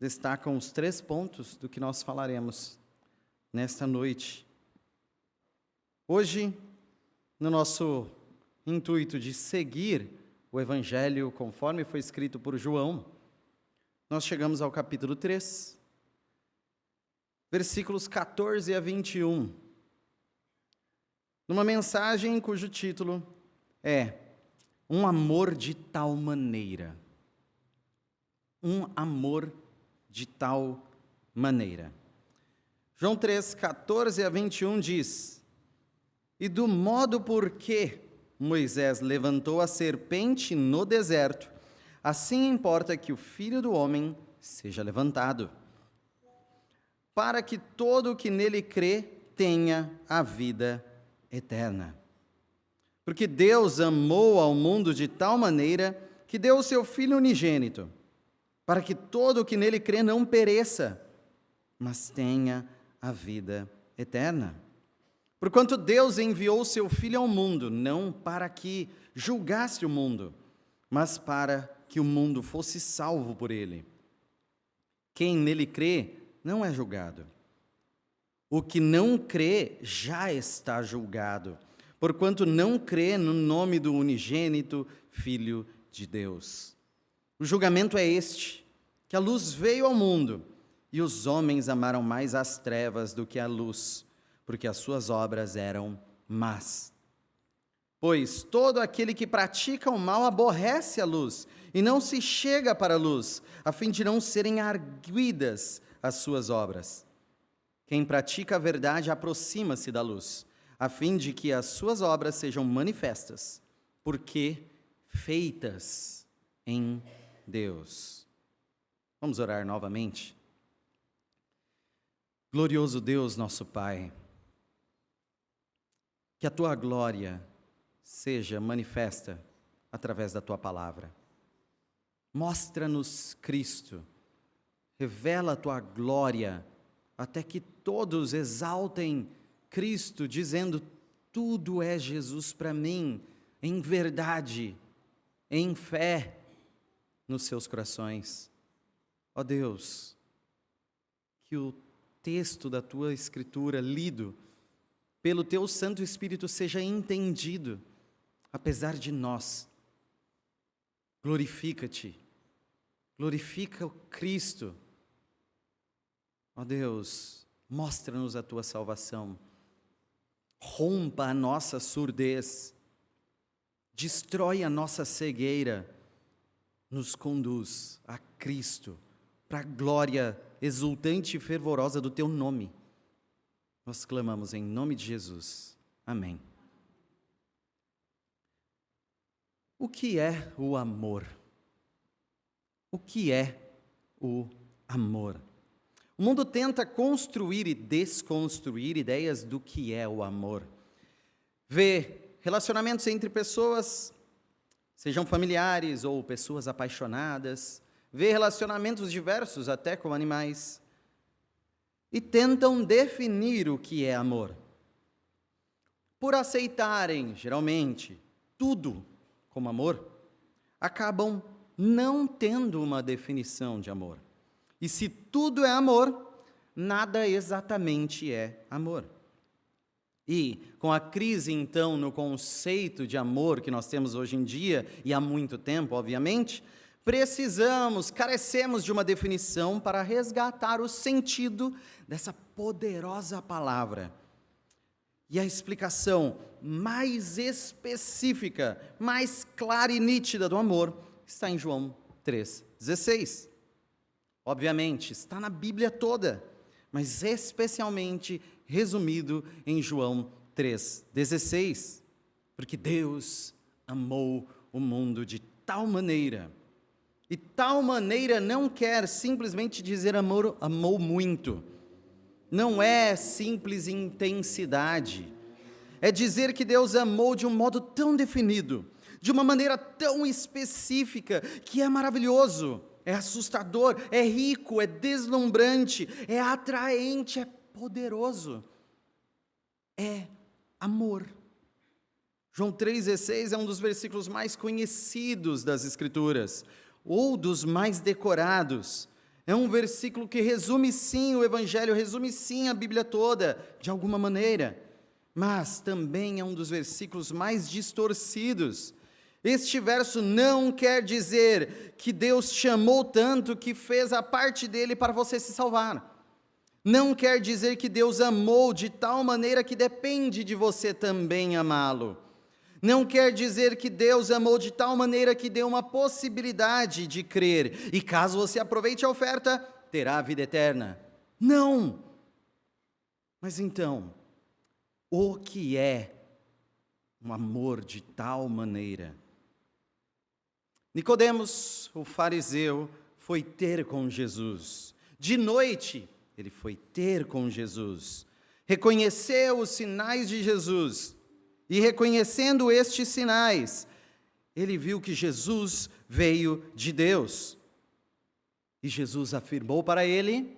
destacam os 3 pontos do que nós falaremos nesta noite. Hoje, no nosso intuito de seguir o Evangelho conforme foi escrito por João, nós chegamos ao capítulo 3, versículos 14 a 21, numa mensagem cujo título é Um amor de tal maneira. Um amor de tal maneira. João 3, 14 a 21 diz: E do modo por que Moisés levantou a serpente no deserto, assim importa que o Filho do Homem seja levantado, para que todo o que nele crê tenha a vida eterna. Porque Deus amou ao mundo de tal maneira que deu o seu Filho unigênito, para que todo o que nele crê não pereça, mas tenha a vida eterna. Porquanto Deus enviou o seu Filho ao mundo, não para que julgasse o mundo, mas para que o mundo fosse salvo por ele. Quem nele crê não é julgado. O que não crê já está julgado, porquanto não crê no nome do unigênito Filho de Deus. O julgamento é este, que a luz veio ao mundo, e os homens amaram mais as trevas do que a luz, porque as suas obras eram más. Pois todo aquele que pratica o mal aborrece a luz, e não se chega para a luz, a fim de não serem arguidas as suas obras. Quem pratica a verdade aproxima-se da luz, a fim de que as suas obras sejam manifestas, porque feitas em Deus. Vamos orar novamente? Glorioso Deus, nosso Pai, que a Tua glória seja manifesta através da Tua palavra. Mostra-nos Cristo, revela a Tua glória, até que todos exaltem Cristo, dizendo: tudo é Jesus para mim, em verdade, em fé, nos seus corações. Ó Deus, que o texto da Tua Escritura, lido pelo Teu Santo Espírito, seja entendido, apesar de nós. Glorifica-te, glorifica o Cristo. Ó Deus, mostra-nos a Tua salvação, rompa a nossa surdez, destrói a nossa cegueira, nos conduz a Cristo, para a glória exultante e fervorosa do Teu nome. Nós clamamos em nome de Jesus. Amém. O que é o amor? O que é o amor? O mundo tenta construir e desconstruir ideias do que é o amor. Vê relacionamentos entre pessoas, sejam familiares ou pessoas apaixonadas, vê relacionamentos diversos até com animais, e tentam definir o que é amor. Por aceitarem, geralmente, tudo como amor, acabam não tendo uma definição de amor. E se tudo é amor, nada exatamente é amor. E com a crise, então, no conceito de amor que nós temos hoje em dia, e há muito tempo, obviamente, carecemos de uma definição para resgatar o sentido dessa poderosa palavra. E a explicação mais específica, mais clara e nítida do amor está em João 3,16. Obviamente, está na Bíblia toda, mas especialmente resumido em João 3,16. Porque Deus amou o mundo de tal maneira. E tal maneira não quer simplesmente dizer amou muito. Não é simples intensidade. É dizer que Deus amou de um modo tão definido, de uma maneira tão específica, que é maravilhoso, é assustador, é rico, é deslumbrante, é atraente, é poderoso. É amor. João 3,16 é um dos versículos mais conhecidos das Escrituras, ou dos mais decorados. É um versículo que resume sim o Evangelho, resume sim a Bíblia toda, de alguma maneira. Mas também é um dos versículos mais distorcidos. Este verso não quer dizer que Deus te amou tanto que fez a parte dele para você se salvar. Não quer dizer que Deus amou de tal maneira que depende de você também amá-lo. Não quer dizer que Deus amou de tal maneira que deu uma possibilidade de crer, e caso você aproveite a oferta, terá a vida eterna. Não! Mas então, o que é um amor de tal maneira? Nicodemos, o fariseu, foi ter com Jesus. De noite, ele foi ter com Jesus. Reconheceu os sinais de Jesus. E reconhecendo estes sinais, ele viu que Jesus veio de Deus. E Jesus afirmou para ele: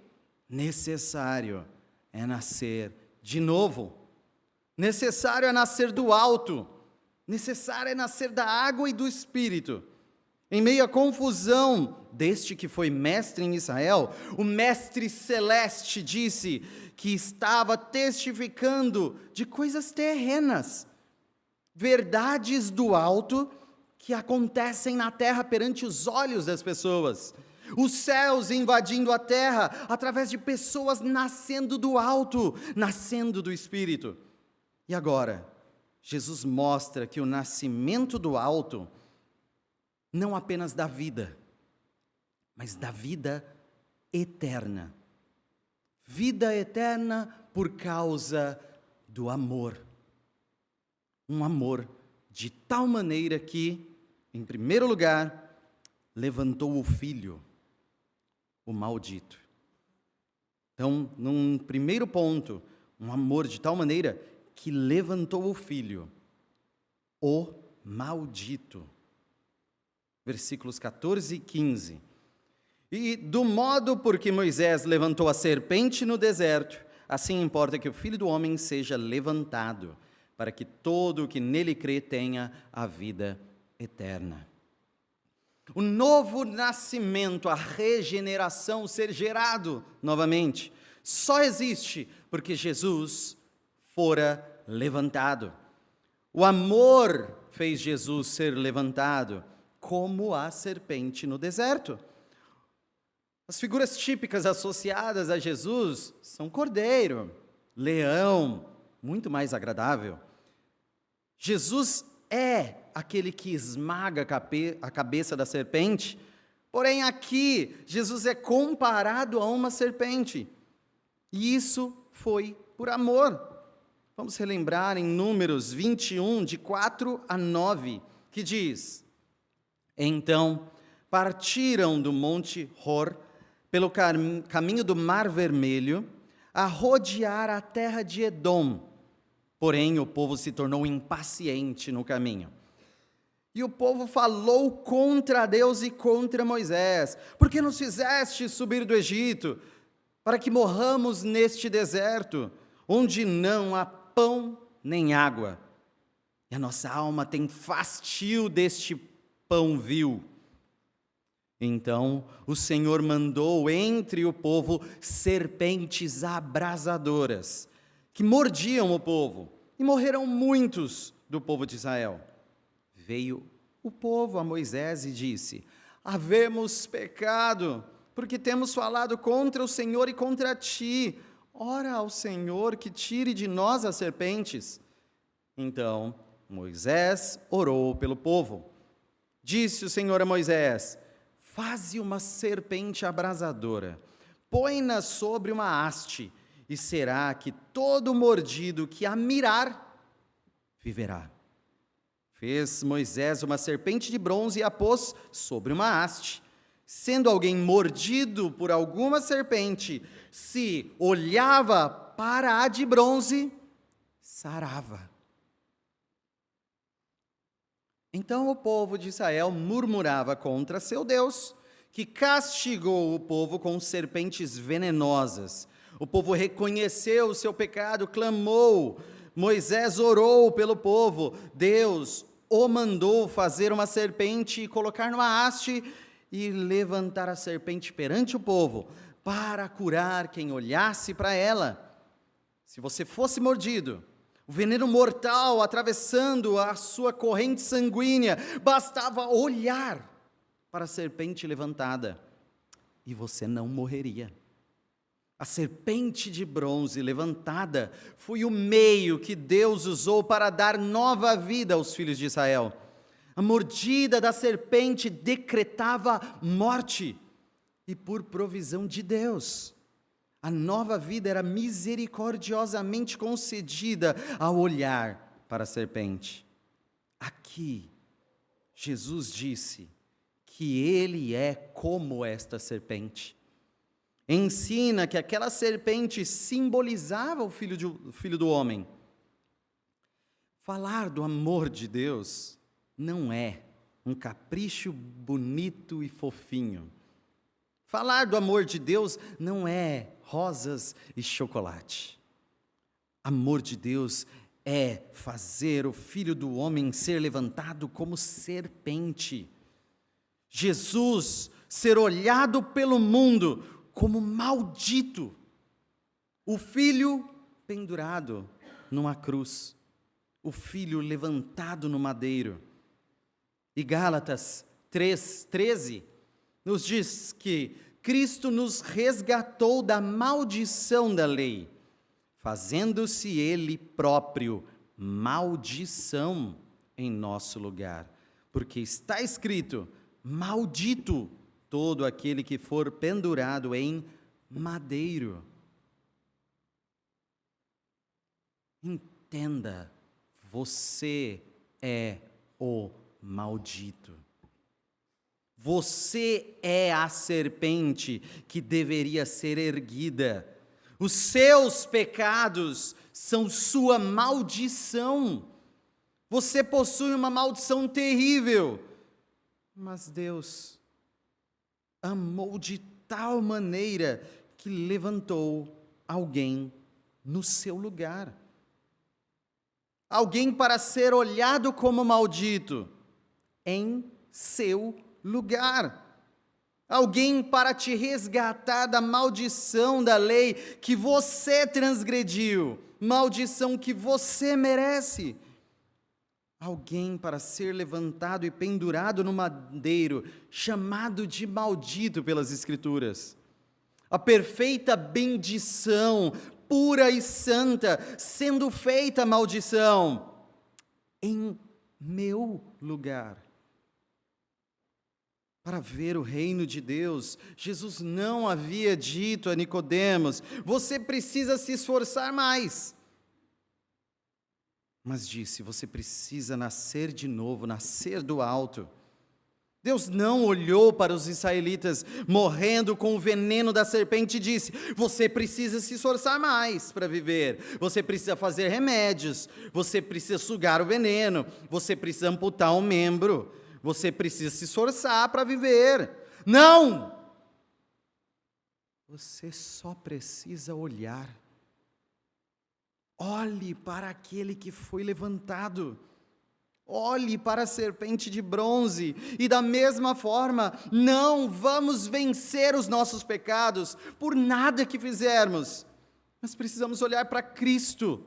necessário é nascer de novo. Necessário é nascer do alto. Necessário é nascer da água e do Espírito. Em meio à confusão deste que foi mestre em Israel, o mestre celeste disse que estava testificando de coisas terrenas, verdades do alto que acontecem na terra perante os olhos das pessoas. Os céus invadindo a terra através de pessoas nascendo do alto, nascendo do Espírito. E agora, Jesus mostra que o nascimento do alto não apenas da vida, mas da vida eterna. Vida eterna por causa do amor. Um amor de tal maneira que, em primeiro lugar, levantou o filho, o maldito. Então, num primeiro ponto, um amor de tal maneira que levantou o filho, o maldito. Versículos 14 e 15. E do modo por que Moisés levantou a serpente no deserto, assim importa que o Filho do Homem seja levantado, para que todo o que nele crê tenha a vida eterna. O novo nascimento, a regeneração, o ser gerado novamente, só existe porque Jesus fora levantado. O amor fez Jesus ser levantado, como a serpente no deserto. As figuras típicas associadas a Jesus são cordeiro, leão, muito mais agradável. Jesus é aquele que esmaga a cabeça da serpente, porém aqui Jesus é comparado a uma serpente, e isso foi por amor. Vamos relembrar em Números 21, de 4 a 9, que diz: então partiram do monte Hor, pelo caminho do Mar Vermelho, a rodear a terra de Edom. Porém, o povo se tornou impaciente no caminho. E o povo falou contra Deus e contra Moisés: por que nos fizeste subir do Egito, para que morramos neste deserto, onde não há pão nem água? E a nossa alma tem fastio deste pão vil. Então o Senhor mandou entre o povo serpentes abrasadoras, que mordiam o povo, e morreram muitos do povo de Israel. Veio o povo a Moisés e disse: havemos pecado, porque temos falado contra o Senhor e contra ti. Ora ao Senhor que tire de nós as serpentes. Então Moisés orou pelo povo. Disse o Senhor a Moisés: faze uma serpente abrasadora, põe-na sobre uma haste, e será que todo mordido que a mirar, viverá. Fez Moisés uma serpente de bronze e a pôs sobre uma haste. Sendo alguém mordido por alguma serpente, se olhava para a de bronze, sarava. Então o povo de Israel murmurava contra seu Deus, que castigou o povo com serpentes venenosas. O povo reconheceu o seu pecado, clamou. Moisés orou pelo povo. Deus o mandou fazer uma serpente e colocar numa haste, e levantar a serpente perante o povo, para curar quem olhasse para ela. Se você fosse mordido, o veneno mortal atravessando a sua corrente sanguínea, bastava olhar para a serpente levantada e você não morreria. A serpente de bronze levantada foi o meio que Deus usou para dar nova vida aos filhos de Israel. A mordida da serpente decretava morte, e por provisão de Deus, a nova vida era misericordiosamente concedida ao olhar para a serpente. Aqui, Jesus disse que ele é como esta serpente. Ensina que aquela serpente simbolizava o filho do homem. Falar do amor de Deus não é um capricho bonito e fofinho. Falar do amor de Deus não é rosas e chocolate. Amor de Deus é fazer o Filho do homem ser levantado como serpente. Jesus ser olhado pelo mundo como maldito, o Filho pendurado numa cruz, o Filho levantado no madeiro. E Gálatas 3:13 nos diz que Cristo nos resgatou da maldição da lei, fazendo-se Ele próprio maldição em nosso lugar, porque está escrito: maldito todo aquele que for pendurado em madeiro. Entenda, você é o maldito. Você é a serpente que deveria ser erguida. Os seus pecados são sua maldição. Você possui uma maldição terrível. Mas Deus amou de tal maneira que levantou alguém no seu lugar. Alguém para ser olhado como maldito em seu lugar. Alguém para te resgatar da maldição da lei que você transgrediu, maldição que você merece. Alguém para ser levantado e pendurado no madeiro, chamado de maldito pelas Escrituras. A perfeita bendição, pura e santa, sendo feita maldição, em meu lugar. Para ver o reino de Deus, Jesus não havia dito a Nicodemos: você precisa se esforçar mais. Mas disse: você precisa nascer de novo, nascer do alto. Deus não olhou para os israelitas morrendo com o veneno da serpente e disse: você precisa se esforçar mais para viver, você precisa fazer remédios, você precisa sugar o veneno, você precisa amputar um membro, você precisa se esforçar para viver. Não! Você só precisa olhar. Olhe para aquele que foi levantado. Olhe para a serpente de bronze. E da mesma forma, não vamos vencer os nossos pecados por nada que fizermos. Mas precisamos olhar para Cristo.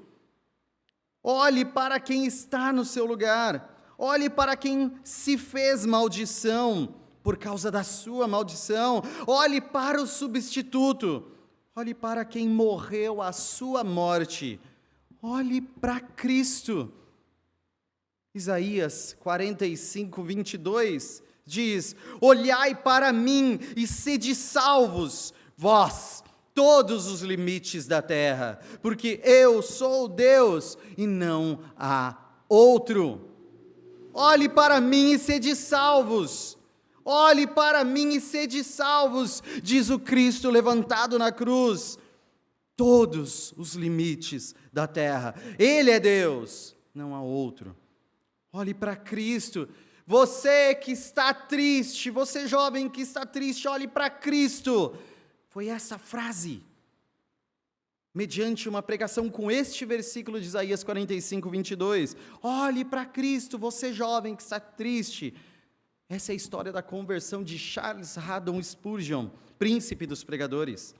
Olhe para quem está no seu lugar. Olhe para quem se fez maldição por causa da sua maldição. Olhe para o substituto. Olhe para quem morreu a sua morte. Olhe para Cristo. Isaías 45:22 diz: olhai para mim e sede salvos, vós, todos os limites da terra, porque eu sou Deus e não há outro. Olhe para mim e sede salvos. Olhe para mim e sede salvos, diz o Cristo levantado na cruz. Todos os limites da terra. Ele é Deus, não há outro. Olhe para Cristo. Você que está triste, você jovem que está triste, olhe para Cristo. Foi essa frase, mediante uma pregação com este versículo de Isaías 45:22. Olhe para Cristo, você jovem que está triste. Essa é a história da conversão de Charles Haddon Spurgeon, príncipe dos pregadores.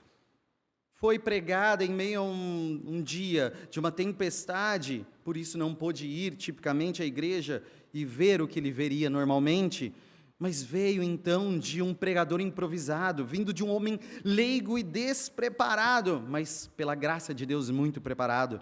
Foi pregada em meio a um dia de uma tempestade, por isso não pôde ir tipicamente à igreja e ver o que ele veria normalmente, mas veio então de um pregador improvisado, vindo de um homem leigo e despreparado, mas pela graça de Deus muito preparado.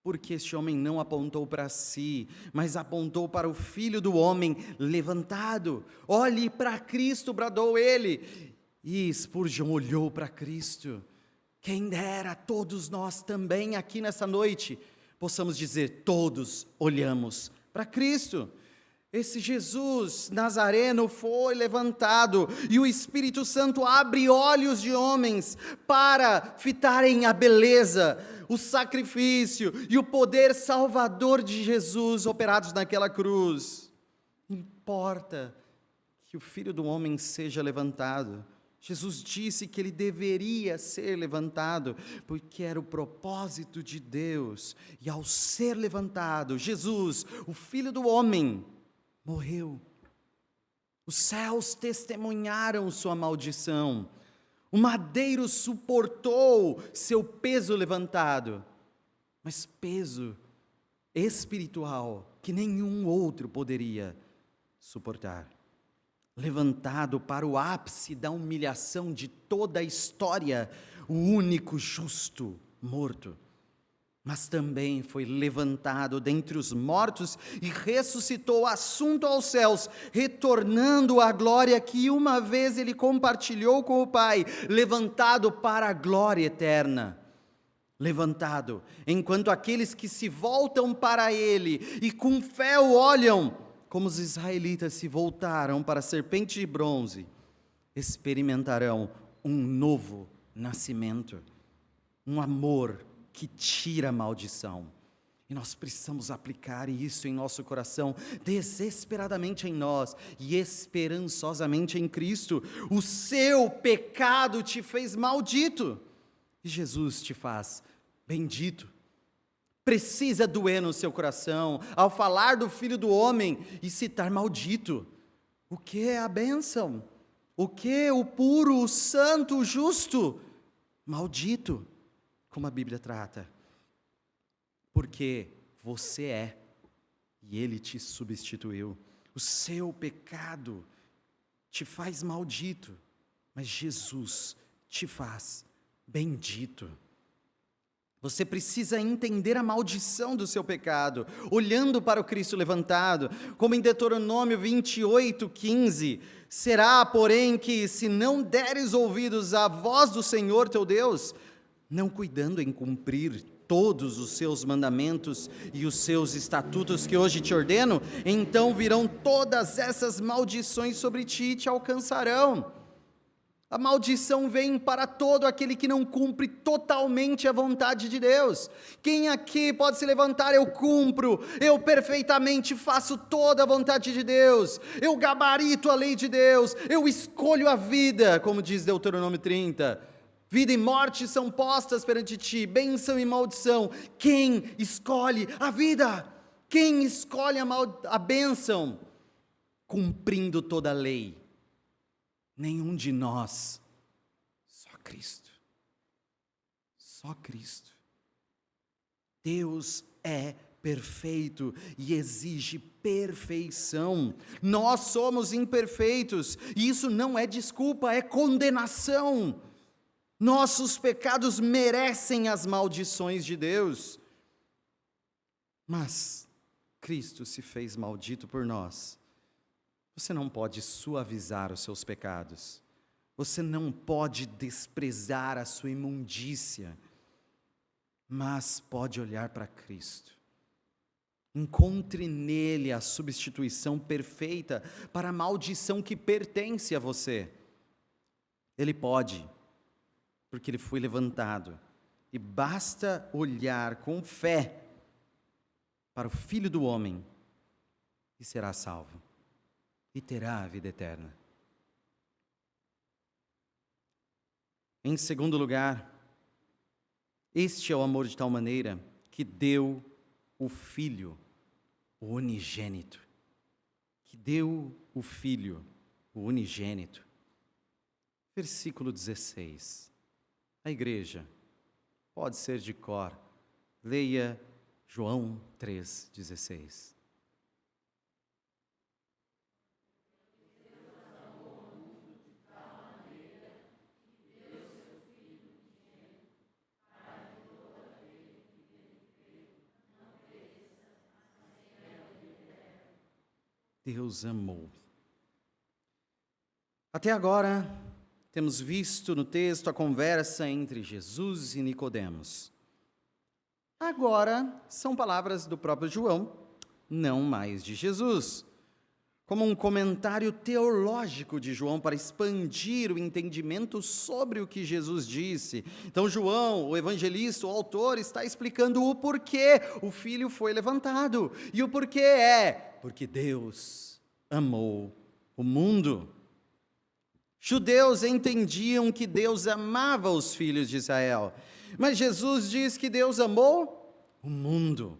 Porque este homem não apontou para si, mas apontou para o Filho do Homem levantado. Olhe para Cristo, bradou ele. E Spurgeon olhou para Cristo. Quem dera todos nós também aqui nessa noite possamos dizer, todos olhamos para Cristo. Esse Jesus Nazareno foi levantado e o Espírito Santo abre olhos de homens para fitarem a beleza, o sacrifício e o poder salvador de Jesus operados naquela cruz. Importa que o Filho do Homem seja levantado. Jesus disse que ele deveria ser levantado, porque era o propósito de Deus. E ao ser levantado, Jesus, o Filho do Homem, morreu. Os céus testemunharam sua maldição. O madeiro suportou seu peso levantado, mas peso espiritual que nenhum outro poderia suportar. Levantado para o ápice da humilhação de toda a história, o único justo morto. Mas também foi levantado dentre os mortos e ressuscitou assunto aos céus, retornando à glória que uma vez ele compartilhou com o Pai, levantado para a glória eterna. Levantado, enquanto aqueles que se voltam para ele e com fé o olham, como os israelitas se voltaram para a serpente de bronze, experimentarão um novo nascimento, um amor que tira a maldição. E nós precisamos aplicar isso em nosso coração, desesperadamente em nós e esperançosamente em Cristo. O seu pecado te fez maldito e Jesus te faz bendito. Precisa doer no seu coração ao falar do Filho do Homem e citar maldito. O que é a bênção? O que o puro, o santo, o justo? Maldito, como a Bíblia trata. Porque você é, e Ele te substituiu. O seu pecado te faz maldito, mas Jesus te faz bendito. Você precisa entender a maldição do seu pecado, olhando para o Cristo levantado, como em Deuteronômio 28:15, será, porém, que se não deres ouvidos à voz do Senhor teu Deus, não cuidando em cumprir todos os seus mandamentos e os seus estatutos que hoje te ordeno, então virão todas essas maldições sobre ti e te alcançarão. A maldição vem para todo aquele que não cumpre totalmente a vontade de Deus. Quem aqui pode se levantar? Eu cumpro, eu perfeitamente faço toda a vontade de Deus, eu gabarito a lei de Deus, eu escolho a vida, como diz Deuteronômio 30. Vida e morte são postas perante ti, bênção e maldição. Quem escolhe a vida? Quem escolhe a bênção? Cumprindo toda a lei. Nenhum de nós, só Cristo. Só Cristo. Deus é perfeito e exige perfeição. Nós somos imperfeitos e isso não é desculpa, é condenação. Nossos pecados merecem as maldições de Deus. Mas Cristo se fez maldito por nós. Você não pode suavizar os seus pecados. Você não pode desprezar a sua imundícia. Mas pode olhar para Cristo. Encontre nele a substituição perfeita para a maldição que pertence a você. Ele pode, porque ele foi levantado. E basta olhar com fé para o Filho do Homem e será salvo. E terá a vida eterna. Em segundo lugar, este é o amor de tal maneira que deu o Filho, o unigênito, que deu o Filho, o unigênito. Versículo 16. A igreja pode ser de cor. Leia João 3,16. Deus amou. Até agora, temos visto no texto a conversa entre Jesus e Nicodemos. Agora, são palavras do próprio João, não mais de Jesus. Como um comentário teológico de João para expandir o entendimento sobre o que Jesus disse. Então, João, o evangelista, o autor, está explicando o porquê o Filho foi levantado. E o porquê porque Deus amou o mundo. Judeus entendiam que Deus amava os filhos de Israel, mas Jesus diz que Deus amou o mundo.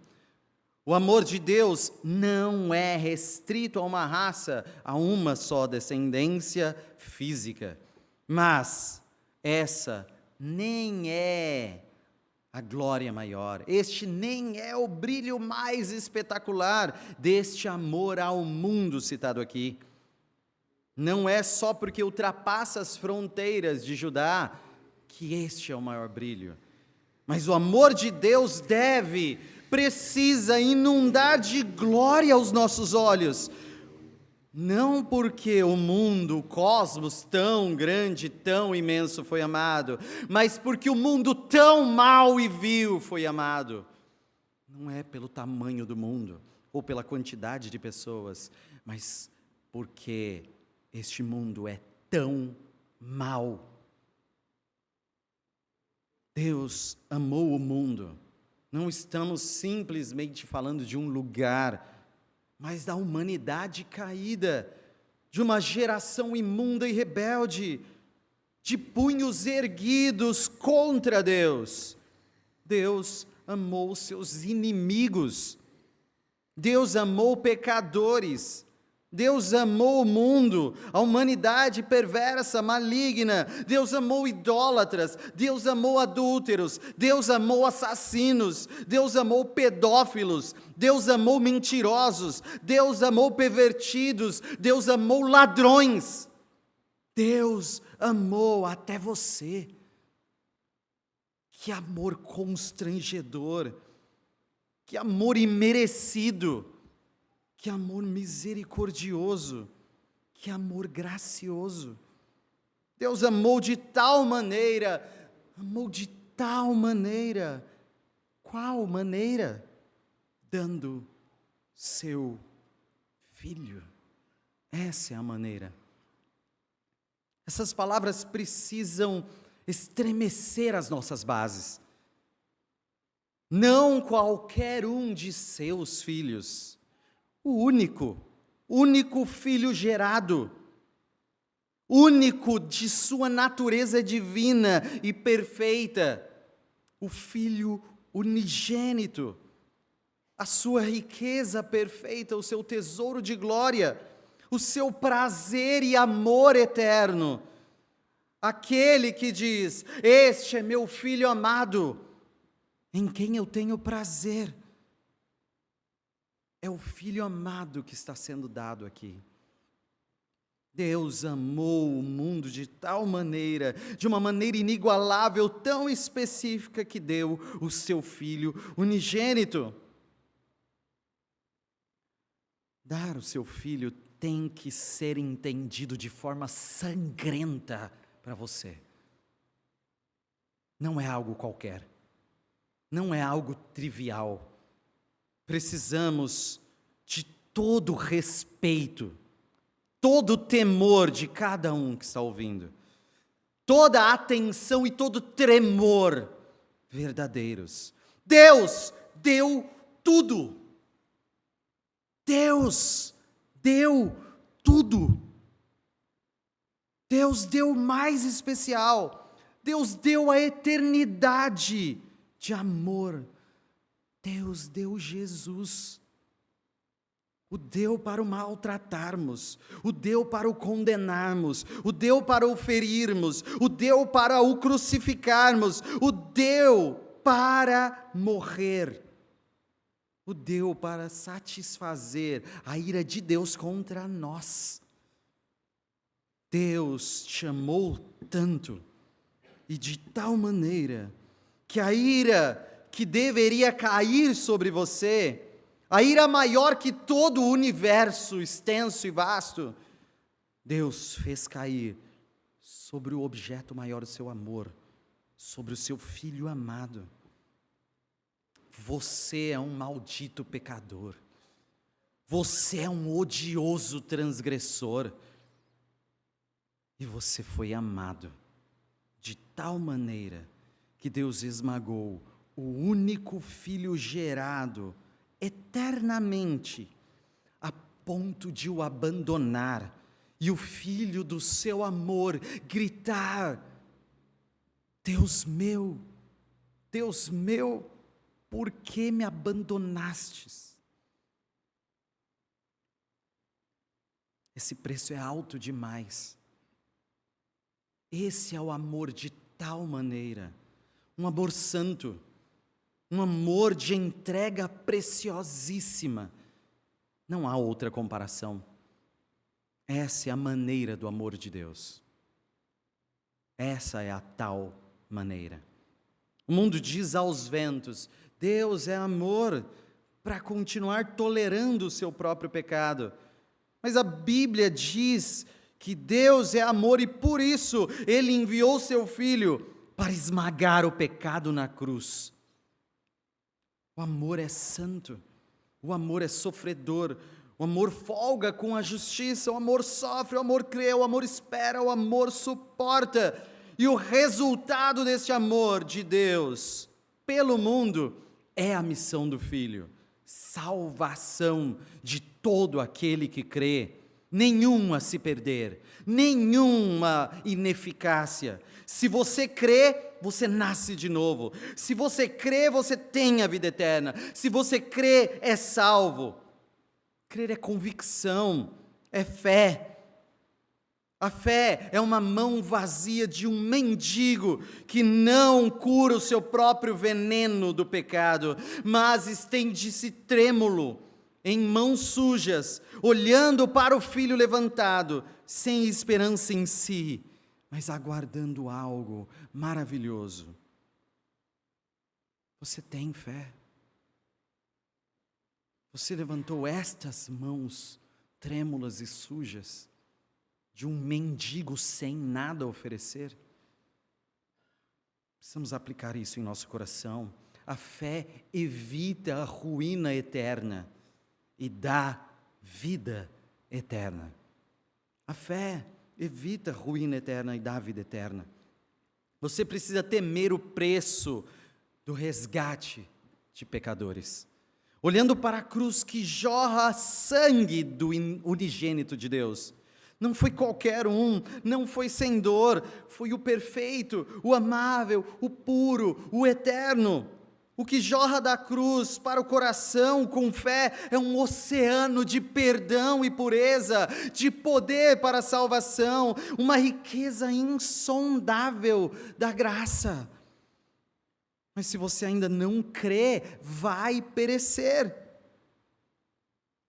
O amor de Deus não é restrito a uma raça, a uma só descendência física, mas essa nem é a glória maior, este nem é o brilho mais espetacular deste amor ao mundo citado aqui. Não é só porque ultrapassa as fronteiras de Judá que este é o maior brilho, mas o amor de Deus precisa inundar de glória os nossos olhos, não porque o mundo, o cosmos tão grande, tão imenso foi amado, mas porque o mundo tão mau e vil foi amado. Não é pelo tamanho do mundo, ou pela quantidade de pessoas, mas porque este mundo é tão mau. Deus amou o mundo. Não estamos simplesmente falando de um lugar, mas da humanidade caída, de uma geração imunda e rebelde, de punhos erguidos contra Deus. Deus amou seus inimigos. Deus amou pecadores. Deus amou o mundo, a humanidade perversa, maligna. Deus amou idólatras, Deus amou adúlteros, Deus amou assassinos, Deus amou pedófilos, Deus amou mentirosos, Deus amou pervertidos, Deus amou ladrões. Deus amou até você. Que amor constrangedor, que amor imerecido. Que amor misericordioso, que amor gracioso. Deus amou de tal maneira, qual maneira? Dando seu Filho. Essa é a maneira. Essas palavras precisam estremecer as nossas bases. Não qualquer um de seus filhos, o único filho gerado, único de sua natureza divina e perfeita, o Filho unigênito, a sua riqueza perfeita, o seu tesouro de glória, o seu prazer e amor eterno, aquele que diz: este é meu Filho amado, em quem eu tenho prazer. É o Filho amado que está sendo dado aqui. Deus amou o mundo de tal maneira, de uma maneira inigualável, tão específica, que deu o seu Filho unigênito. Dar o seu Filho tem que ser entendido de forma sangrenta para você. Não é algo qualquer, não é algo trivial. Precisamos de todo respeito, todo temor de cada um que está ouvindo, toda atenção e todo tremor verdadeiros. Deus deu tudo. Deus deu tudo. Deus deu o mais especial. Deus deu a eternidade de amor. Deus deu Jesus. O deu para o maltratarmos, o deu para o condenarmos, o deu para o ferirmos, o deu para o crucificarmos, o deu para morrer, o deu para satisfazer a ira de Deus contra nós. Deus te amou tanto e de tal maneira que a ira que deveria cair sobre você, a ira maior que todo o universo extenso e vasto, Deus fez cair sobre o objeto maior do seu amor, sobre o seu Filho amado. Você é um maldito pecador. Você é um odioso transgressor. E você foi amado de tal maneira que Deus esmagou o único Filho gerado eternamente, a ponto de o abandonar, e o Filho do seu amor gritar: Deus meu, por que me abandonastes? Esse preço é alto demais. Esse é o amor de tal maneira, um amor santo, um amor de entrega preciosíssima. Não há outra comparação. Essa é a maneira do amor de Deus. Essa é a tal maneira. O mundo diz aos ventos: Deus é amor, para continuar tolerando o seu próprio pecado. Mas a Bíblia diz que Deus é amor e por isso Ele enviou seu Filho para esmagar o pecado na cruz. O amor é santo, o amor é sofredor, o amor folga com a justiça, o amor sofre, o amor crê, o amor espera, o amor suporta. E o resultado deste amor de Deus pelo mundo é a missão do Filho: salvação de todo aquele que crê. Nenhum a se perder, nenhuma ineficácia. Se você crê, você nasce de novo. Se você crê, você tem a vida eterna. Se você crê, é salvo. Crer é convicção, é fé. A fé é uma mão vazia de um mendigo que não cura o seu próprio veneno do pecado, mas estende-se trêmulo, em mãos sujas, olhando para o Filho levantado, sem esperança em si, mas aguardando algo maravilhoso. Você tem fé? Você levantou estas mãos trêmulas e sujas de um mendigo sem nada a oferecer? Precisamos aplicar isso em nosso coração. A fé evita a ruína eterna e dá vida eterna. A fé evita a ruína eterna e dá vida eterna. Você precisa temer o preço do resgate de pecadores. Olhando para a cruz que jorra sangue do unigênito de Deus. Não foi qualquer um, não foi sem dor, foi o perfeito, o amável, o puro, o eterno. O que jorra da cruz para o coração com fé é um oceano de perdão e pureza, de poder para a salvação, uma riqueza insondável da graça. Mas se você ainda não crê, vai perecer.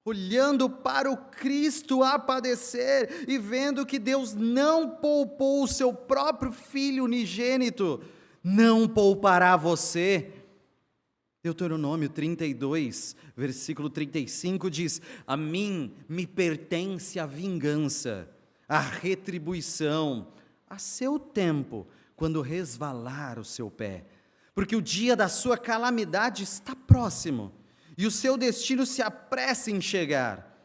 Olhando para o Cristo a padecer e vendo que Deus não poupou o seu próprio Filho unigênito, não poupará você. Deuteronômio 32, versículo 35 diz: a mim me pertence a vingança, a retribuição, a seu tempo, quando resvalar o seu pé, porque o dia da sua calamidade está próximo, e o seu destino se apressa em chegar.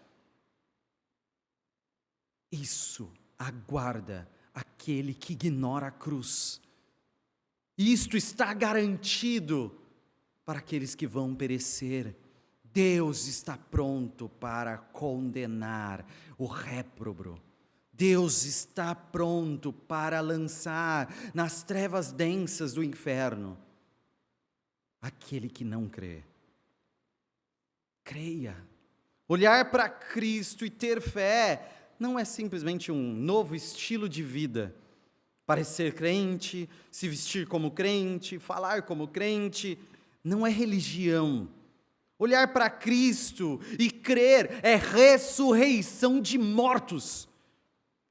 Isso aguarda aquele que ignora a cruz. Isto está garantido para aqueles que vão perecer. Deus está pronto para condenar o réprobo. Deus está pronto para lançar nas trevas densas do inferno aquele que não crê. Creia, Olhar para Cristo e ter fé não é simplesmente um novo estilo de vida. Parecer crente, se vestir como crente, falar como crente, não é religião. Olhar para Cristo e crer é ressurreição de mortos.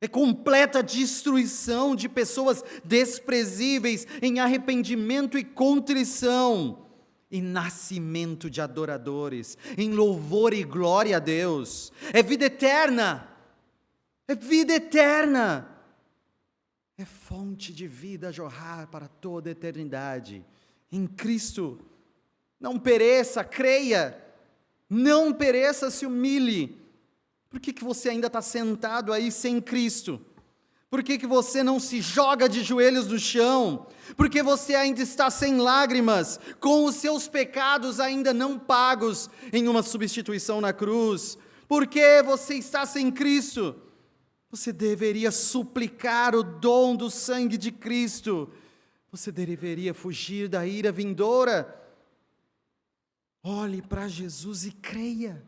É completa destruição de pessoas desprezíveis em arrependimento e contrição. E nascimento de adoradores, em louvor e glória a Deus. É vida eterna. É vida eterna. É fonte de vida a jorrar para toda a eternidade. Em Cristo. Não pereça, creia. Não pereça, se humilhe. Por que você ainda está sentado aí sem Cristo? Por que você não se joga de joelhos no chão? Por que você ainda está sem lágrimas, com os seus pecados ainda não pagos em uma substituição na cruz? Por que você está sem Cristo? Você deveria suplicar o dom do sangue de Cristo. Você deveria fugir da ira vindoura. Olhe para Jesus e creia.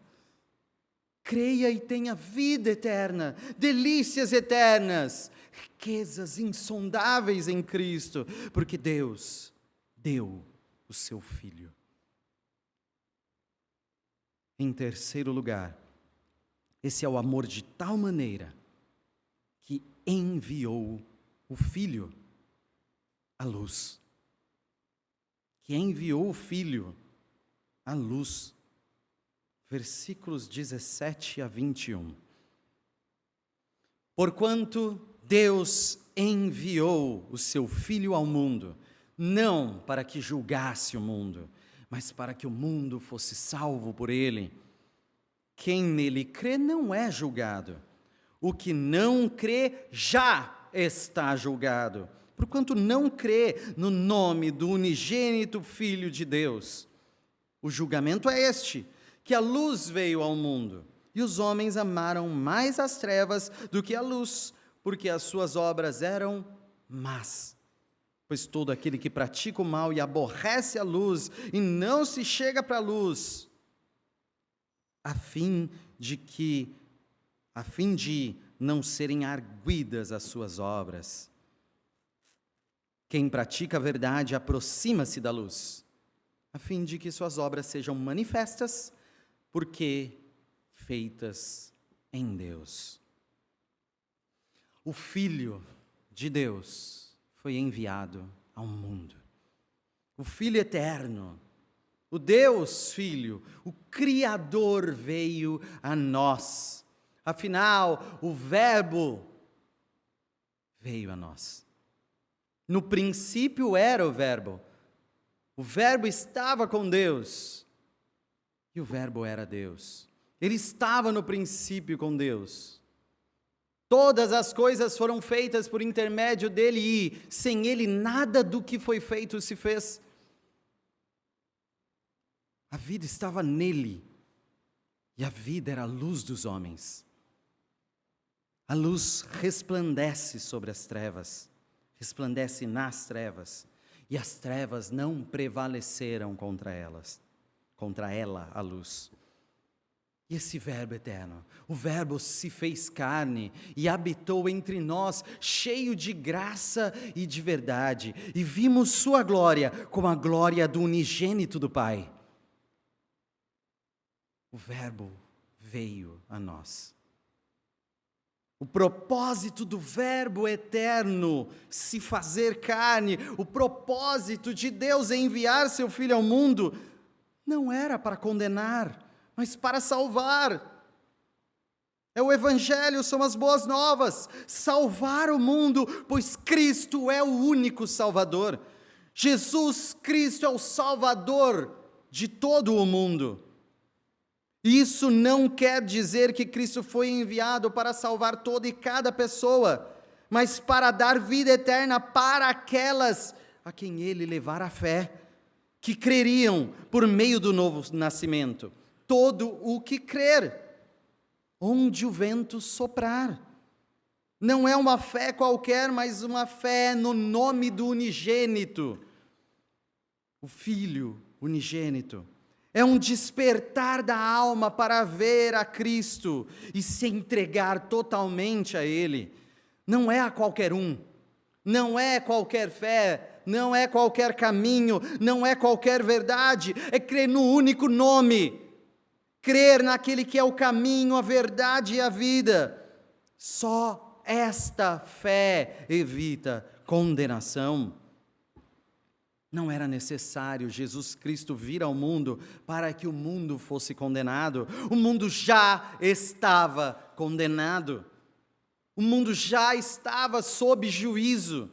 Creia e tenha vida eterna, delícias eternas, riquezas insondáveis em Cristo, porque Deus deu o seu Filho. Em terceiro lugar, esse é o amor de tal maneira que enviou o Filho à luz. Que enviou o Filho à luz. Versículos 17 a 21. Porquanto Deus enviou o seu Filho ao mundo, não para que julgasse o mundo, mas para que o mundo fosse salvo por ele. Quem nele crê não é julgado. O que não crê já está julgado, porquanto não crê no nome do unigênito Filho de Deus. O julgamento é este: que a luz veio ao mundo, e os homens amaram mais as trevas do que a luz, porque as suas obras eram más. Pois todo aquele que pratica o mal e aborrece a luz, e não se chega para a luz, a fim de não serem arguidas as suas obras. Quem pratica a verdade aproxima-se da luz, a fim de que suas obras sejam manifestas, porque feitas em Deus. O Filho de Deus foi enviado ao mundo. O Filho eterno, o Deus Filho, o Criador veio a nós. Afinal, o Verbo veio a nós. No princípio era o Verbo estava com Deus. E o Verbo era Deus. Ele estava no princípio com Deus. Todas as coisas foram feitas por intermédio dele e, sem ele, nada do que foi feito se fez. A vida estava nele. E a vida era a luz dos homens. A luz resplandece sobre as trevas. Resplandece nas trevas. E as trevas não prevaleceram contra elas. Contra ela, a luz. E esse Verbo eterno, o Verbo se fez carne e habitou entre nós, cheio de graça e de verdade, e vimos sua glória como a glória do unigênito do Pai. O Verbo veio a nós. O propósito do Verbo eterno se fazer carne, o propósito de Deus em enviar seu Filho ao mundo, não era para condenar, mas para salvar. É o Evangelho, são as boas novas, salvar o mundo, pois Cristo é o único Salvador. Jesus Cristo é o Salvador de todo o mundo. Isso não quer dizer que Cristo foi enviado para salvar toda e cada pessoa, mas para dar vida eterna para aquelas a quem Ele levar a fé, que creriam por meio do novo nascimento. Todo o que crer, onde o vento soprar. Não é uma fé qualquer, mas uma fé no nome do unigênito. O Filho unigênito É um despertar da alma para ver a Cristo e se entregar totalmente a Ele. Não é a qualquer um, não é qualquer fé, não é qualquer caminho, não é qualquer verdade, é crer no único nome, crer naquele que é o caminho, a verdade e a vida. Só esta fé evita condenação. Não era necessário Jesus Cristo vir ao mundo para que o mundo fosse condenado. O mundo já estava condenado. O mundo já estava sob juízo.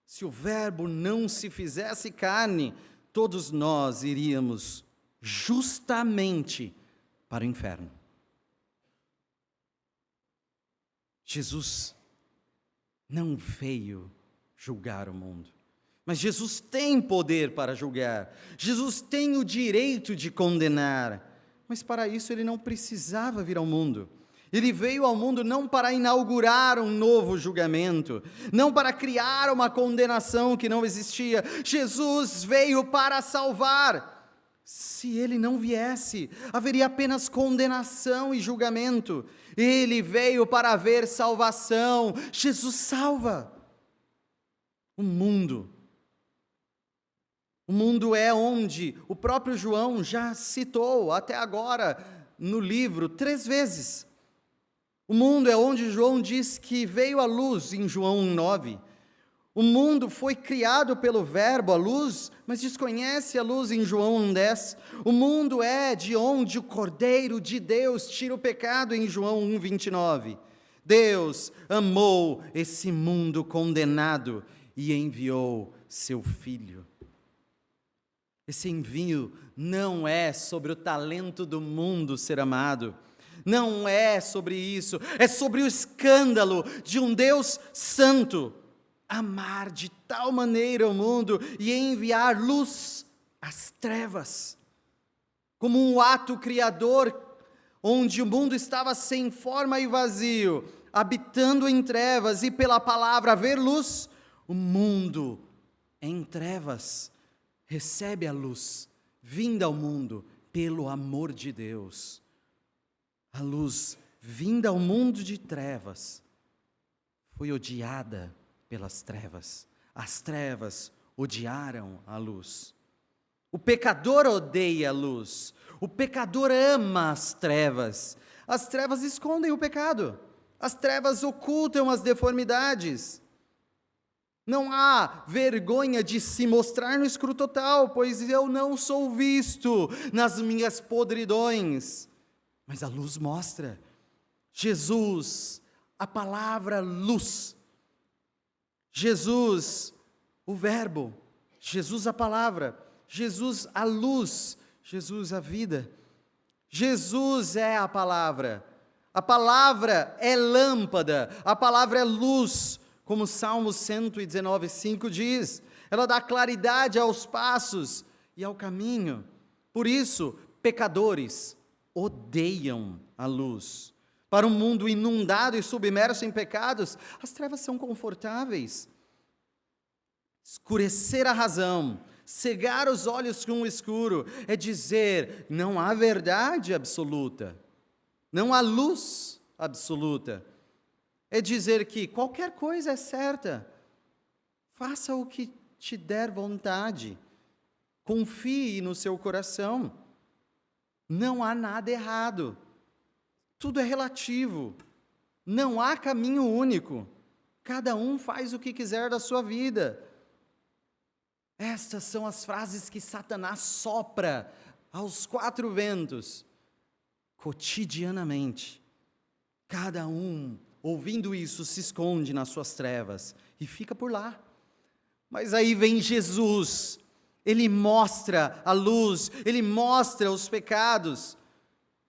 Se o Verbo não se fizesse carne, todos nós iríamos justamente para o inferno. Jesus não veio julgar o mundo. Mas Jesus tem poder para julgar, Jesus tem o direito de condenar, mas para isso ele não precisava vir ao mundo. Ele veio ao mundo não para inaugurar um novo julgamento, não para criar uma condenação que não existia. Jesus veio para salvar. Se ele não viesse, haveria apenas condenação e julgamento. Ele veio para haver salvação. Jesus salva o mundo. O mundo é onde o próprio João já citou até agora no livro 3 vezes. O mundo é onde João diz que veio a luz em João 1:9. O mundo foi criado pelo Verbo, a luz, mas desconhece a luz em João 1:10. O mundo é de onde o Cordeiro de Deus tira o pecado em João 1:29. Deus amou esse mundo condenado e enviou seu Filho. Esse envio não é sobre o talento do mundo ser amado, não é sobre isso, é sobre o escândalo de um Deus santo, amar de tal maneira o mundo e enviar luz às trevas, como um ato criador, onde o mundo estava sem forma e vazio, habitando em trevas, e pela palavra haver luz, o mundo em trevas recebe a luz, vinda ao mundo pelo amor de Deus. A luz vinda ao mundo de trevas foi odiada pelas trevas. As trevas odiaram a luz. O pecador odeia a luz. O pecador ama as trevas. As trevas escondem o pecado. As trevas ocultam as deformidades. Não há vergonha de se mostrar no escuro total, pois eu não sou visto nas minhas podridões. Mas a luz mostra. Jesus, a palavra luz. Jesus, o Verbo. Jesus, a palavra. Jesus, a luz. Jesus, a vida. Jesus é a palavra. A palavra é lâmpada. A palavra é luz. Como Salmo 119:5 diz, ela dá claridade aos passos e ao caminho. Por isso, pecadores odeiam a luz. Para um mundo inundado e submerso em pecados, as trevas são confortáveis. Escurecer a razão, cegar os olhos com o escuro, é dizer, não há verdade absoluta, não há luz absoluta. É dizer que qualquer coisa é certa, faça o que te der vontade, confie no seu coração, não há nada errado, tudo é relativo, não há caminho único, cada um faz o que quiser da sua vida. Estas são as frases que Satanás sopra aos 4 ventos, cotidianamente. Cada um, ouvindo isso, se esconde nas suas trevas e fica por lá. Mas aí vem Jesus, Ele mostra a luz, Ele mostra os pecados.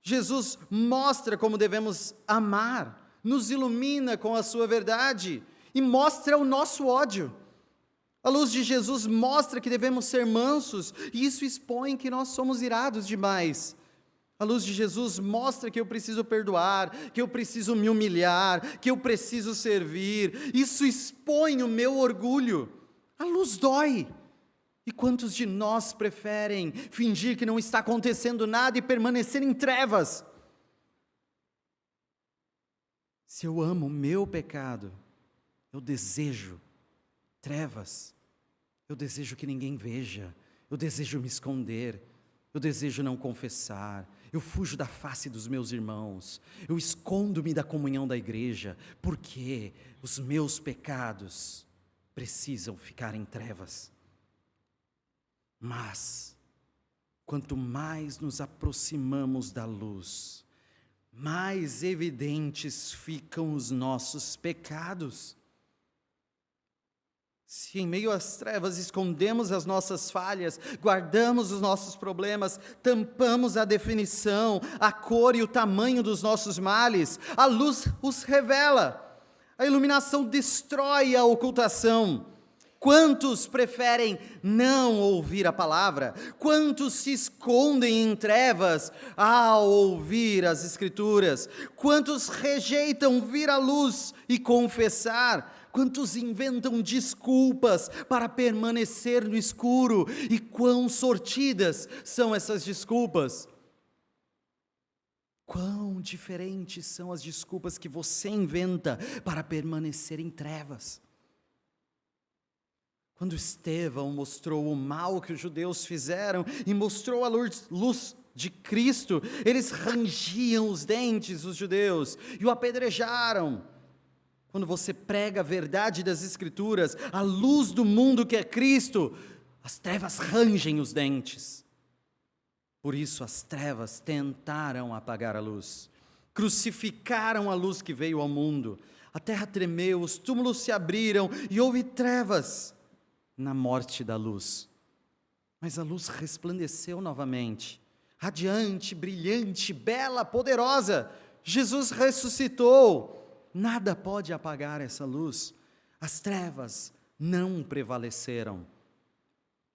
Jesus mostra como devemos amar, nos ilumina com a sua verdade e mostra o nosso ódio. A luz de Jesus mostra que devemos ser mansos e isso expõe que nós somos irados demais. A luz de Jesus mostra que eu preciso perdoar, que eu preciso me humilhar, que eu preciso servir. Isso expõe o meu orgulho. A luz dói. E quantos de nós preferem fingir que não está acontecendo nada e permanecer em trevas? Se eu amo o meu pecado, eu desejo trevas, eu desejo que ninguém veja, eu desejo me esconder, eu desejo não confessar, eu fujo da face dos meus irmãos, eu escondo-me da comunhão da igreja, porque os meus pecados precisam ficar em trevas. Mas, quanto mais nos aproximamos da luz, mais evidentes ficam os nossos pecados. Se em meio às trevas escondemos as nossas falhas, guardamos os nossos problemas, tampamos a definição, a cor e o tamanho dos nossos males, a luz os revela, a iluminação destrói a ocultação. Quantos preferem não ouvir a palavra? Quantos se escondem em trevas ao ouvir as Escrituras? Quantos rejeitam vir à luz e confessar? Quantos inventam desculpas para permanecer no escuro? E quão sortidas são essas desculpas? Quão diferentes são as desculpas que você inventa para permanecer em trevas? Quando Estevão mostrou o mal que os judeus fizeram e mostrou a luz de Cristo, eles rangiam os dentes, os judeus, e o apedrejaram. Quando você prega a verdade das Escrituras, a luz do mundo que é Cristo, as trevas rangem os dentes. Por isso as trevas tentaram apagar a luz, crucificaram a luz que veio ao mundo, a terra tremeu, os túmulos se abriram e houve trevas na morte da luz. Mas a luz resplandeceu novamente, radiante, brilhante, bela, poderosa. Jesus ressuscitou. Nada pode apagar essa luz. As trevas não prevaleceram.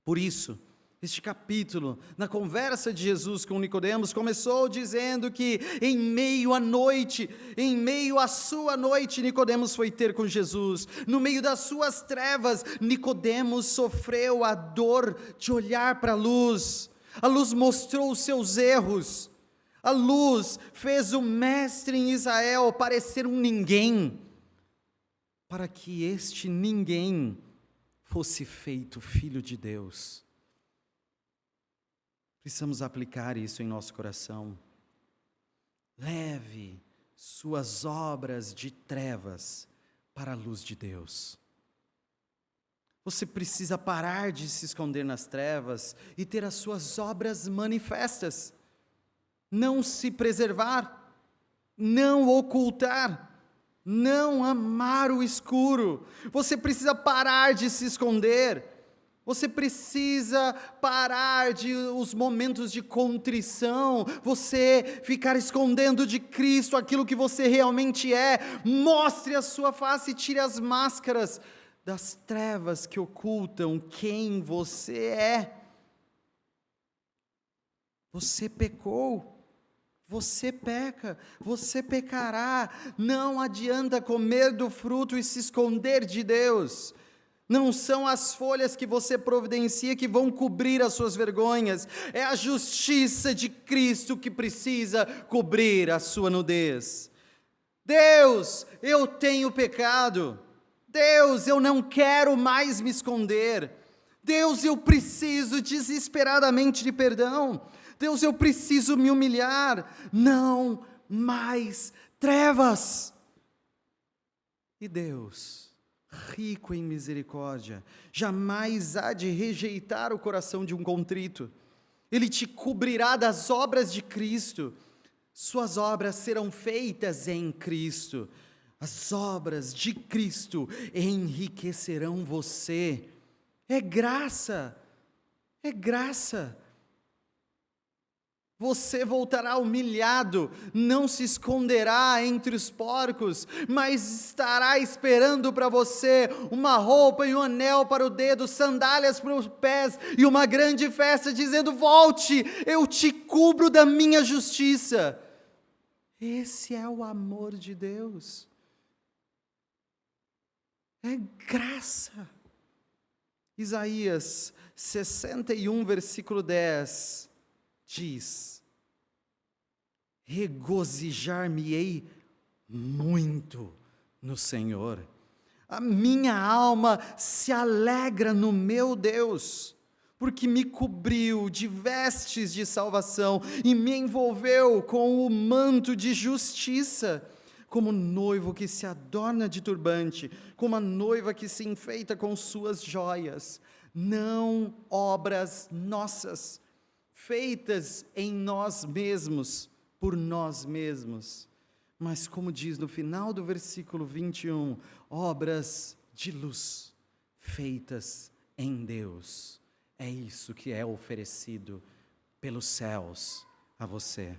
Por isso, este capítulo, na conversa de Jesus com Nicodemos, começou dizendo que em meio à noite, em meio à sua noite, Nicodemos foi ter com Jesus. No meio das suas trevas, Nicodemos sofreu a dor de olhar para a luz. A luz mostrou os seus erros. A luz fez o mestre em Israel parecer um ninguém, para que este ninguém fosse feito filho de Deus. Precisamos aplicar isso em nosso coração. Leve suas obras de trevas para a luz de Deus. Você precisa parar de se esconder nas trevas e ter as suas obras manifestas. Não se preservar, não ocultar, não amar o escuro. Você precisa parar de se esconder. Você precisa parar de os momentos de contrição, você ficar escondendo de Cristo aquilo que você realmente é. Mostre a sua face e tire as máscaras das trevas que ocultam quem você é. Você pecou. Você peca, você pecará. Não adianta comer do fruto e se esconder de Deus. Não são as folhas que você providencia que vão cobrir as suas vergonhas. É a justiça de Cristo que precisa cobrir a sua nudez. Deus, eu tenho pecado. Deus, eu não quero mais me esconder. Deus, eu preciso desesperadamente de perdão. Deus, eu preciso me humilhar. Não mais trevas. E Deus, rico em misericórdia, jamais há de rejeitar o coração de um contrito. Ele te cobrirá das obras de Cristo. Suas obras serão feitas em Cristo. As obras de Cristo enriquecerão você. É graça, é graça. Você voltará humilhado, não se esconderá entre os porcos, mas estará esperando para você uma roupa e um anel para o dedo, sandálias para os pés e uma grande festa, dizendo: volte, eu te cubro da minha justiça. Esse é o amor de Deus. É graça. Isaías 61, versículo 10, diz: regozijar-me-ei muito no Senhor. A minha alma se alegra no meu Deus, porque me cobriu de vestes de salvação e me envolveu com o manto de justiça, como noivo que se adorna de turbante, como a noiva que se enfeita com suas joias. Não obras nossas, feitas em nós mesmos, por nós mesmos, mas como diz no final do versículo 21, obras de luz, feitas em Deus. É isso que é oferecido pelos céus a você.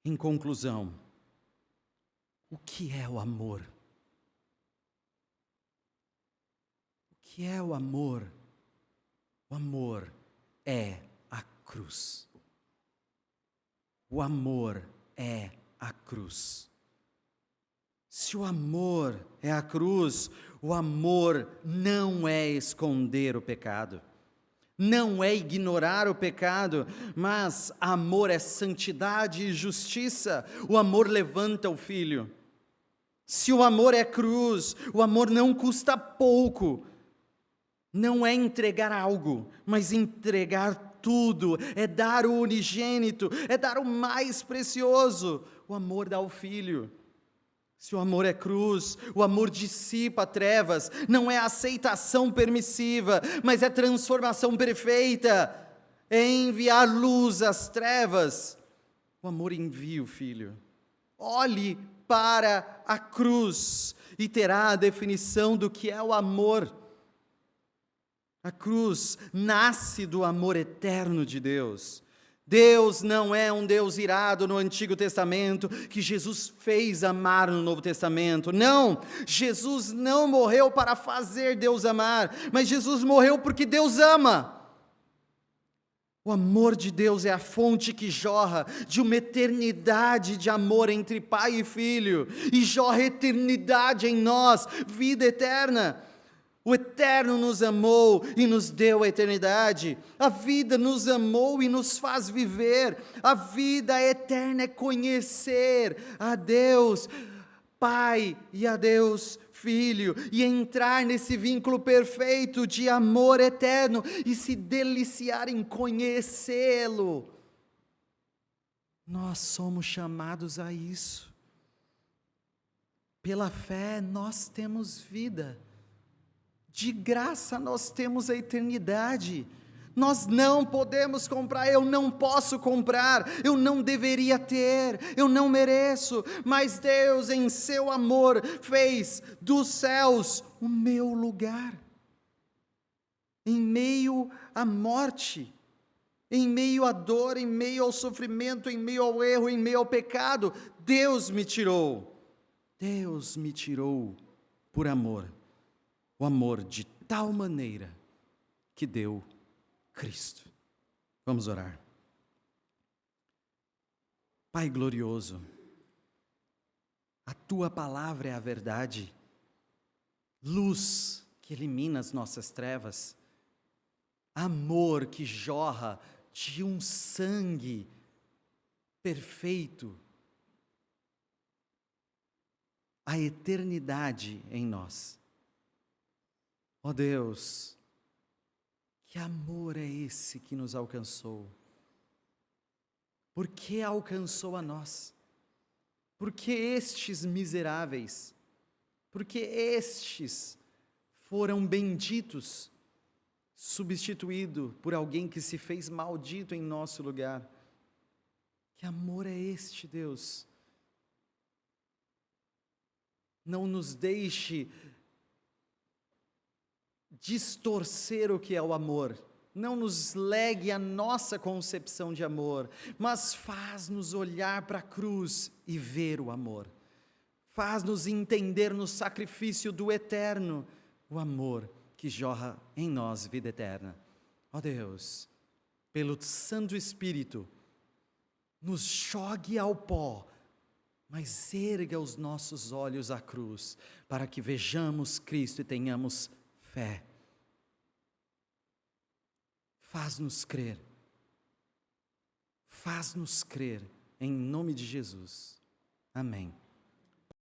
Em conclusão, o que é o amor? O que é o amor? O amor é a cruz. O amor é a cruz. Se o amor é a cruz, o amor não é esconder o pecado, não é ignorar o pecado, mas amor é santidade e justiça. O amor levanta o filho. Se o amor é cruz, o amor não custa pouco. Não é entregar algo, mas entregar tudo, é dar o unigênito, é dar o mais precioso. O amor dá o filho. Se o amor é cruz, o amor dissipa trevas, não é aceitação permissiva, mas é transformação perfeita, é enviar luz às trevas. O amor envia o filho. Olhe para a cruz e terá a definição do que é o amor. A cruz nasce do amor eterno de Deus. Deus não é um Deus irado no Antigo Testamento, que Jesus fez amar no Novo Testamento. Não, Jesus não morreu para fazer Deus amar, mas Jesus morreu porque Deus ama. O amor de Deus é a fonte que jorra de uma eternidade de amor entre pai e filho, e jorra eternidade em nós, vida eterna. O Eterno nos amou e nos deu a eternidade. A vida nos amou e nos faz viver. A vida eterna é conhecer a Deus Pai e a Deus Filho, e entrar nesse vínculo perfeito de amor eterno e se deliciar em conhecê-lo. Nós somos chamados a isso. Pela fé nós temos vida. De graça nós temos a eternidade. Nós não podemos comprar, eu não posso comprar, eu não deveria ter, eu não mereço, mas Deus em seu amor fez dos céus o meu lugar. Em meio à morte, em meio à dor, em meio ao sofrimento, em meio ao erro, em meio ao pecado, Deus me tirou. Deus me tirou por amor. O amor de tal maneira que deu Cristo. Vamos orar. Pai glorioso, a Tua palavra é a verdade, luz que elimina as nossas trevas, amor que jorra de um sangue perfeito, a eternidade em nós. Ó Deus, que amor é esse que nos alcançou? Por que alcançou a nós? Por que estes miseráveis? Por que estes foram benditos, substituído por alguém que se fez maldito em nosso lugar? Que amor é este, Deus? Não nos deixe distorcer o que é o amor, não nos legue a nossa concepção de amor, mas faz-nos olhar para a cruz e ver o amor, faz-nos entender no sacrifício do eterno, o amor que jorra em nós vida eterna. Ó Deus, pelo Santo Espírito, nos jogue ao pó mas erga os nossos olhos à cruz, para que vejamos Cristo e tenhamos fé. Faz-nos crer. Faz-nos crer, em nome de Jesus. Amém.